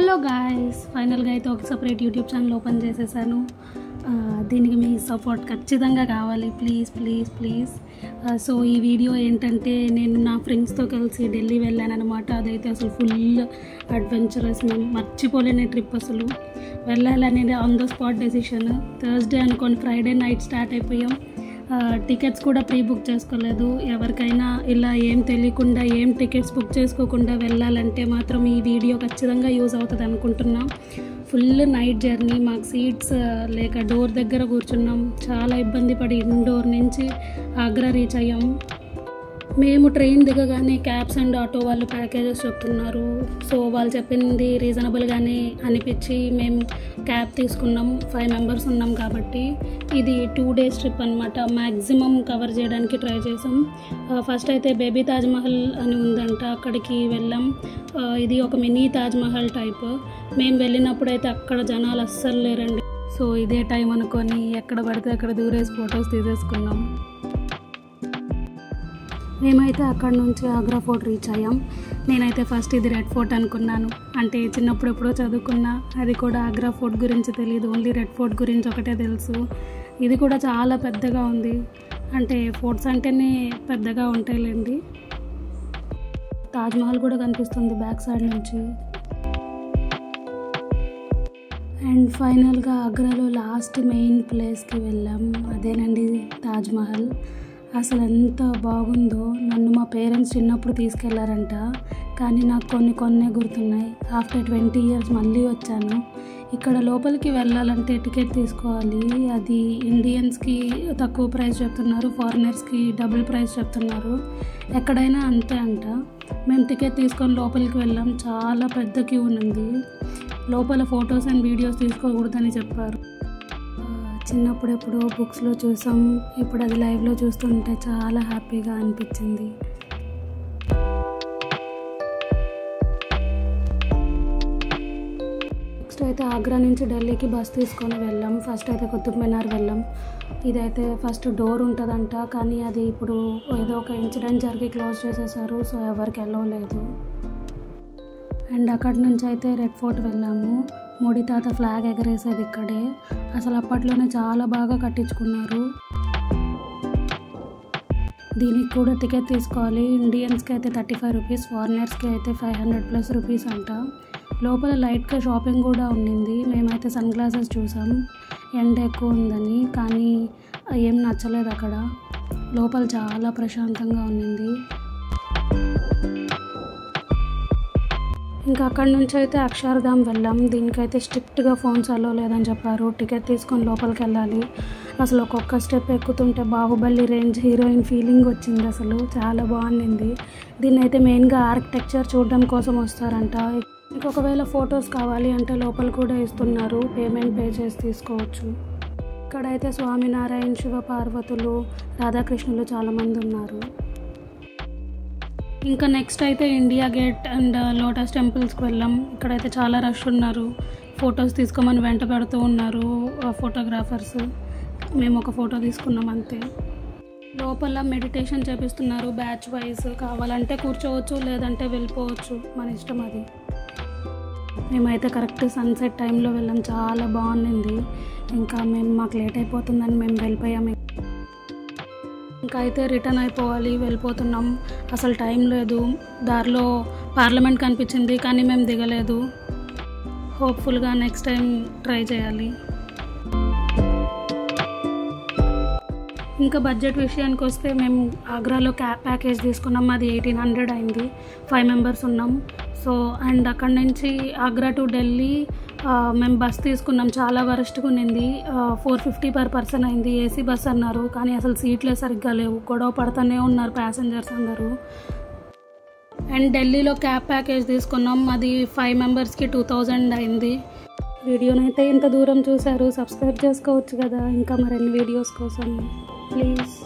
Hello guys, ఫైనల్గా అయితే ఒక సపరేట్ యూట్యూబ్ ఛానల్ ఓపెన్ చేసేసాను. దీనికి మీ సపోర్ట్ ఖచ్చితంగా కావాలి, ప్లీజ్ ప్లీజ్ ప్లీజ్. సో ఈ వీడియో ఏంటంటే, నేను నా ఫ్రెండ్స్తో కలిసి ఢిల్లీ వెళ్ళాను అనమాట. అదైతే అసలు ఫుల్ అడ్వెంచరస్, మేము మర్చిపోలేని ట్రిప్. అసలు వెళ్ళాలనేది on the spot decision. Thursday అనుకోని ఫ్రైడే నైట్ స్టార్ట్ అయిపోయాం. టికెట్స్ కూడా ప్రీ బుక్ చేసుకోలేదు. ఎవరికైనా ఇలా ఏం తెలియకుండా ఏం టికెట్స్ బుక్ చేసుకోకుండా వెళ్ళాలంటే మాత్రం ఈ వీడియో ఖచ్చితంగా యూజ్ అవుతుంది అనుకుంటున్నాం. ఫుల్ నైట్ జర్నీ, మాకు సీట్స్ లేక డోర్ దగ్గర కూర్చున్నాం. చాలా ఇబ్బంది పడి ఇండోర్ నుంచి ఆగ్రా రీచ్ అయ్యాం. మేము ట్రైన్ దిగగానే క్యాబ్స్ అండ్ ఆటో వాళ్ళు ప్యాకేజెస్ చెప్తున్నారు. సో వాళ్ళు చెప్పింది రీజనబుల్గానే అనిపించి మేము క్యాబ్ తీసుకున్నాం. 5 మెంబర్స్ ఉన్నాం కాబట్టి. ఇది 2 days ట్రిప్ అనమాట. మ్యాక్సిమం కవర్ చేయడానికి ట్రై చేసాం. ఫస్ట్ అయితే బేబీ తాజ్మహల్ అని ఉందంట, అక్కడికి వెళ్ళాం. ఇది ఒక మినీ తాజ్మహల్ టైప్. మేము వెళ్ళినప్పుడు అయితే అక్కడ జనాలు అస్సలు లేరండి. సో ఇదే టైం అనుకొని ఎక్కడ పడితే అక్కడ దూరేసి ఫొటోస్ తీసేసుకున్నాం. మేమైతే అక్కడ నుంచి ఆగ్రా ఫోర్ట్ రీచ్ అయ్యాం. నేనైతే ఫస్ట్ ఇది రెడ్ ఫోర్ట్ అనుకున్నాను. అంటే చిన్నప్పుడు ఎప్పుడో చదువుకున్నా, అది కూడా ఆగ్రా ఫోర్ట్ గురించి తెలియదు, ఓన్లీ రెడ్ ఫోర్ట్ గురించి ఒకటే తెలుసు. ఇది కూడా చాలా పెద్దగా ఉంది. అంటే ఫోర్ట్స్ అంటేనే పెద్దగా ఉంటాయిలేండి. తాజ్మహల్ కూడా కనిపిస్తుంది బ్యాక్ సైడ్ నుంచి. అండ్ ఫైనల్గా ఆగ్రాలో లాస్ట్ మెయిన్ ప్లేస్కి వెళ్ళాం. అదేనండి తాజ్మహల్. అసలు ఎంత బాగుందో. నన్ను మా పేరెంట్స్ చిన్నప్పుడు తీసుకెళ్లారంట, కానీ నాకు కొన్ని గుర్తున్నాయి. ఆఫ్టర్ 20 years మళ్ళీ వచ్చాను. ఇక్కడ లోపలికి వెళ్ళాలంటే టికెట్ తీసుకోవాలి. అది ఇండియన్స్కి తక్కువ ప్రైస్ చెప్తున్నారు, ఫారినర్స్కి డబుల్ ప్రైస్ చెప్తున్నారు. ఎక్కడైనా అంతే అంట. మేము టికెట్ తీసుకొని లోపలికి వెళ్ళాం. చాలా పెద్ద క్యూ ఉంది. లోపల ఫొటోస్ అండ్ వీడియోస్ తీసుకోకూడదని చెప్పారు. చిన్నప్పుడు ఎప్పుడో బుక్స్లో చూసాం, ఇప్పుడు అది లైవ్లో చూస్తుంటే చాలా హ్యాపీగా అనిపించింది. నెక్స్ట్ అయితే ఆగ్రా నుంచి ఢిల్లీకి బస్ తీసుకొని వెళ్ళాం. ఫస్ట్ అయితే కుతుబ్ మినార్ వెళ్ళాం. ఇదైతే ఫస్ట్ డోర్ ఉంటుందంట, కానీ అది ఇప్పుడు ఏదో ఒక ఇన్సిడెంట్ జరిగి క్లోజ్ చేసేసారు. సో ఎవరికి వెళ్ళలేదు. అండ్ అక్కడి నుంచి అయితే రెడ్ ఫోర్ట్ వెళ్ళాము. మోడీ తాత ఫ్లాగ్ ఎగరేసేది ఇక్కడే. అసలు అప్పట్లోనే చాలా బాగా కట్టించుకున్నారు. దీనికి కూడా టికెట్ తీసుకోవాలి. ఇండియన్స్కి అయితే 35 rupees, ఫారినర్స్కి అయితే 500+ rupees అంట. లోపల లైట్గా షాపింగ్ కూడా ఉండింది. మేమైతే సన్ గ్లాసెస్ చూసాం, ఎండ ఎక్కువ ఉందని, కానీ ఏం నచ్చలేదు అక్కడ. లోపల చాలా ప్రశాంతంగా ఉండింది. ఇంకా అక్కడి నుంచి అయితే అక్షర్ధామ్ వెళ్ళాం. దీనికైతే స్ట్రిక్ట్గా ఫోన్స్ అలో లేదని చెప్పారు. టికెట్ తీసుకొని లోపలికి వెళ్ళాలి. అసలు ఒక్కొక్క స్టెప్ ఎక్కుతుంటే బాహుబలి రేంజ్ హీరోయిన్ ఫీలింగ్ వచ్చింది. అసలు చాలా బాగుంది. దీన్ని అయితే మెయిన్గా ఆర్కిటెక్చర్ చూడడం కోసం వస్తారంట. ఇంకొకవేళ ఫొటోస్ కావాలి అంటే లోపల కూడా ఇస్తున్నారు, పేమెంట్ పే చేసి తీసుకోవచ్చు. ఇక్కడైతే స్వామినారాయణ, శివ పార్వతులు, రాధాకృష్ణులు చాలామంది ఉన్నారు. ఇంకా నెక్స్ట్ అయితే ఇండియా గేట్ అండ్ లోటస్ టెంపుల్స్కి వెళ్ళాం. ఇక్కడైతే చాలా రష్ ఉన్నారు. ఫొటోస్ తీసుకోమని వెంట పెడుతూ ఉన్నారు ఫోటోగ్రాఫర్స్. మేము ఒక ఫోటో తీసుకున్నాం అంతే. లోపల మెడిటేషన్ చేపిస్తున్నారు బ్యాచ్ వైజ్. కావాలంటే కూర్చోవచ్చు, లేదంటే వెళ్ళిపోవచ్చు, మన ఇష్టం అది. మేమైతే కరెక్ట్ సన్సెట్ టైంలో వెళ్ళాం. చాలా బాగుంది. ఇంకా మాకు లేట్ అయిపోతుందని మేము వెళ్ళిపోయాము. ఇంకా అయితే రిటర్న్ అయిపోవాలి, వెళ్ళిపోతున్నాం. అసలు టైం లేదు. దారిలో పార్లమెంట్ కనిపించింది, కానీ మేము దిగలేదు. హోప్ఫుల్గా నెక్స్ట్ టైం ట్రై చేయాలి. ఇంకా బడ్జెట్ విషయానికి వస్తే మేము ఆగ్రాలో క్యాబ్ ప్యాకేజ్ తీసుకున్నాం. అది 1800 అయింది. 5 members ఉన్నాం. సో అండ్ అక్కడి నుంచి ఆగ్రా టు ఢిల్లీ మేము బస్ తీసుకున్నాం. చాలా వరస్ట్గా ఉన్నింది. 450 per person అయింది. ఏసీ బస్ అన్నారు, కానీ అసలు సీట్లే సరిగ్గా లేవు. గొడవ పడుతూనే ఉన్నారు ప్యాసింజర్స్ అందరూ. అండ్ ఢిల్లీలో క్యాబ్ ప్యాకేజ్ తీసుకున్నాం. అది 5 membersకి 2000 అయింది. వీడియోనైతే ఇంత దూరం చూశారు, సబ్స్క్రైబ్ చేసుకోవచ్చు కదా ఇంకా మరిన్ని వీడియోస్ కోసం ప్లీజ్.